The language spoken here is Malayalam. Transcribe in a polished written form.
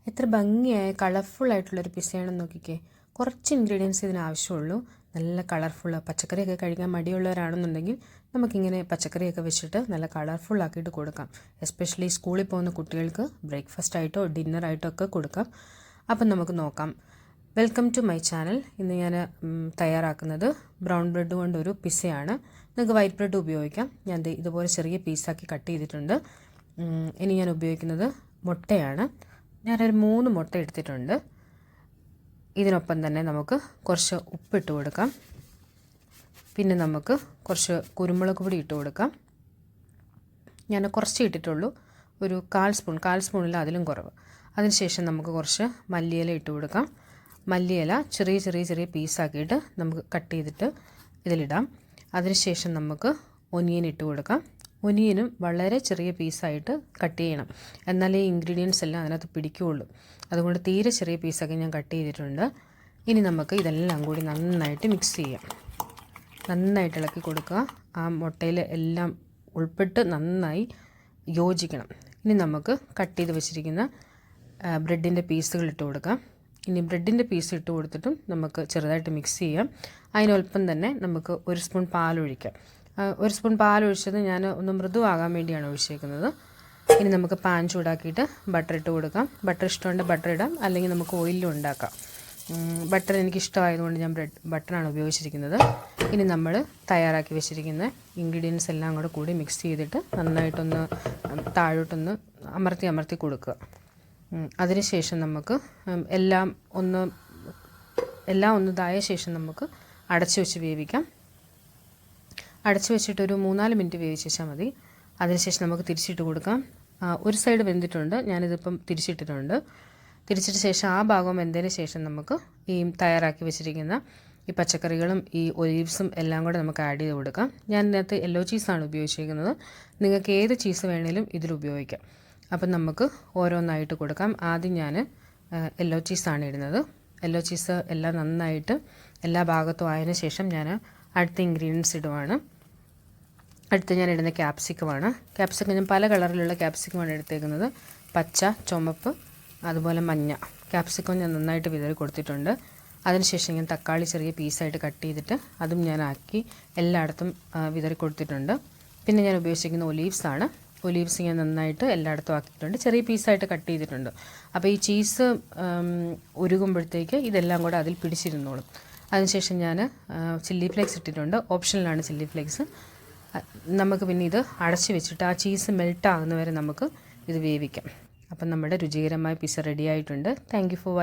എത്ര ഭംഗിയായ കളർഫുള്ളായിട്ടുള്ളൊരു പിസ്സയാണെന്ന് നോക്കിക്കേ. കുറച്ച് ഇൻഗ്രീഡിയൻസ് ഇതിന് ആവശ്യമുള്ളൂ. നല്ല കളർഫുൾ പച്ചക്കറിയൊക്കെ കഴിക്കാൻ മടിയുള്ളവരാണെന്നുണ്ടെങ്കിൽ നമുക്കിങ്ങനെ പച്ചക്കറിയൊക്കെ വെച്ചിട്ട് നല്ല കളർഫുള്ളാക്കിയിട്ട് കൊടുക്കാം. എസ്പെഷ്യലി സ്കൂളിൽ പോകുന്ന കുട്ടികൾക്ക് ബ്രേക്ക്ഫാസ്റ്റ് ആയിട്ടോ ഡിന്നറായിട്ടോ ഒക്കെ കൊടുക്കാം. അപ്പം നമുക്ക് നോക്കാം. Welcome to my channel. ഇന്ന് ഞാൻ തയ്യാറാക്കുന്നത് ബ്രൗൺ ബ്രെഡ് കൊണ്ടൊരു പിസ്സയാണ്. നിങ്ങൾക്ക് വൈറ്റ് ബ്രെഡ് ഉപയോഗിക്കാം. ഞാൻ ഇതുപോലെ ചെറിയ പീസാക്കി കട്ട് ചെയ്തിട്ടുണ്ട്. ഇനി ഞാൻ ഉപയോഗിക്കുന്നത് മുട്ടയാണ്. ഞാനൊരു 3 മുട്ട എടുത്തിട്ടുണ്ട്. ഇതിനൊപ്പം തന്നെ നമുക്ക് കുറച്ച് ഉപ്പിട്ട് കൊടുക്കാം. പിന്നെ നമുക്ക് കുറച്ച് കുരുമുളക് പൊടി ഇട്ട് കൊടുക്കാം. ഞാൻ കുറച്ച് ഇട്ടിട്ടുള്ളൂ, ഒരു 1/4 സ്പൂണിൽ അതിലും കുറവ്. അതിനുശേഷം നമുക്ക് കുറച്ച് മല്ലിയില ഇട്ട് കൊടുക്കാം. മല്ലിയില ചെറിയ പീസാക്കിയിട്ട് നമുക്ക് കട്ട് ചെയ്തിട്ട് ഇതിലിടാം. അതിനുശേഷം നമുക്ക് ഒനിയൻ ഇട്ട് കൊടുക്കാം. ഒനിയനും വളരെ ചെറിയ പീസായിട്ട് കട്ട് ചെയ്യണം, എന്നാലേ ഈ ഇൻഗ്രീഡിയൻസ് എല്ലാം അതിനകത്ത് പിടിക്കുകയുള്ളൂ. അതുകൊണ്ട് തീരെ ചെറിയ പീസൊക്കെ ഞാൻ കട്ട് ചെയ്തിട്ടുണ്ട്. ഇനി നമുക്ക് ഇതെല്ലാം കൂടി നന്നായിട്ട് മിക്സ് ചെയ്യാം. നന്നായിട്ട് ഇളക്കി കൊടുക്കുക. ആ മുട്ടയിൽ എല്ലാം ഉൾപ്പെട്ട് നന്നായി യോജിക്കണം. ഇനി നമുക്ക് കട്ട് ചെയ്ത് വെച്ചിരിക്കുന്ന ബ്രെഡിൻ്റെ പീസുകൾ ഇട്ട് കൊടുക്കാം. ഇനി ബ്രെഡിൻ്റെ പീസ് ഇട്ട് കൊടുത്തിട്ടും നമുക്ക് ചെറുതായിട്ട് മിക്സ് ചെയ്യാം. അതിനൊപ്പം തന്നെ നമുക്ക് 1 സ്പൂൺ പാലൊഴിക്കാം. 1 സ്പൂൺ പാലൊഴിച്ചത് ഞാൻ ഒന്ന് മൃദുവാകാൻ വേണ്ടിയാണ് ഒഴിച്ചേക്കുന്നത്. ഇനി നമുക്ക് പാൻ ചൂടാക്കിയിട്ട് ബട്ടർ ഇട്ട് കൊടുക്കാം. ബട്ടർ ഇഷ്ടമുണ്ട് ബട്ടർ ഇടാം, അല്ലെങ്കിൽ നമുക്ക് ഓയിലും ഉണ്ടാക്കാം. ബട്ടർ എനിക്കിഷ്ടമായതുകൊണ്ട് ഞാൻ ബട്ടറാണ് ഉപയോഗിച്ചിരിക്കുന്നത്. ഇനി നമ്മൾ തയ്യാറാക്കി വെച്ചിരിക്കുന്ന ഇൻഗ്രീഡിയൻസ് എല്ലാം കൂടി മിക്സ് ചെയ്തിട്ട് നന്നായിട്ടൊന്ന് താഴോട്ടൊന്ന് അമർത്തി കൊടുക്കുക. അതിനുശേഷം നമുക്ക് എല്ലാം ഒന്ന് ഇതായ ശേഷം നമുക്ക് അടച്ചു വെച്ച് വേവിക്കാം. അടച്ചു വെച്ചിട്ട് ഒരു 3-4 മിനിറ്റ് വേവിച്ച് വെച്ചാൽ മതി. അതിനുശേഷം നമുക്ക് തിരിച്ചിട്ട് കൊടുക്കാം. ഒരു സൈഡ് വെന്തിട്ടുണ്ട്, ഞാനിതിപ്പം തിരിച്ചിട്ടിട്ടുണ്ട്. തിരിച്ചിട്ട് ശേഷം ആ ഭാഗം വെന്തതിന് ശേഷം നമുക്ക് ഈ തയ്യാറാക്കി വെച്ചിരിക്കുന്ന ഈ പച്ചക്കറികളും ഈ ഒലീവ്സും എല്ലാം കൂടെ നമുക്ക് ആഡ് ചെയ്ത് കൊടുക്കാം. ഞാൻ ഇതിനകത്ത് യെല്ലോ ചീസാണ് ഉപയോഗിച്ചിരിക്കുന്നത്. നിങ്ങൾക്ക് ഏത് ചീസ് വേണേലും ഇതിൽ ഉപയോഗിക്കാം. അപ്പം നമുക്ക് ഓരോന്നായിട്ട് കൊടുക്കാം. ആദ്യം ഞാൻ യെല്ലോ ചീസാണ് ഇടുന്നത്. യെല്ലോ ചീസ് എല്ലാം നന്നായിട്ട് എല്ലാ ഭാഗത്തും ആയതിനു ശേഷം ഞാൻ അടുത്ത ഇൻഗ്രീഡിയൻസ് ഇടുവാണ്. അടുത്ത് ഞാൻ ഇടുന്ന ക്യാപ്സിക്കമാണ്. ക്യാപ്സിക്കം ഞാൻ പല കളറിലുള്ള ക്യാപ്സിക്കമാണ് എടുത്തേക്കുന്നത്. പച്ച, ചുമപ്പ്, അതുപോലെ മഞ്ഞ. ക്യാപ്സിക്കം ഞാൻ നന്നായിട്ട് വിതറി കൊടുത്തിട്ടുണ്ട്. അതിനുശേഷം ഞാൻ തക്കാളി ചെറിയ പീസായിട്ട് കട്ട് ചെയ്തിട്ട് അതും ഞാൻ ആക്കി എല്ലായിടത്തും വിതറി കൊടുത്തിട്ടുണ്ട്. പിന്നെ ഞാൻ ഉപയോഗിച്ചിരിക്കുന്ന ഒലീവ്സാണ്. ഒലീവ്സ് ഞാൻ നന്നായിട്ട് എല്ലായിടത്തും ആക്കിയിട്ടുണ്ട്, ചെറിയ പീസായിട്ട് കട്ട് ചെയ്തിട്ടുണ്ട്. അപ്പോൾ ഈ ചീസ് ഉരുകുമ്പോഴത്തേക്ക് ഇതെല്ലാം കൂടെ അതിൽ പിടിച്ചിരുന്നോളും. അതിനുശേഷം ഞാൻ ചില്ലി ഫ്ലേക്സ് ഇട്ടിട്ടുണ്ട്. ഓപ്ഷനിലാണ് ചില്ലി ഫ്ലേക്സ്. നമുക്ക് പിന്നെ ഇത് അടച്ച് വെച്ചിട്ട് ആ ചീസ് മെൽറ്റ് ആകുന്നവരെ നമുക്ക് ഇത് വേവിക്കാം. അപ്പം നമ്മുടെ രുചികരമായ പിസ്സ റെഡി ആയിട്ടുണ്ട്. Thank you for watching.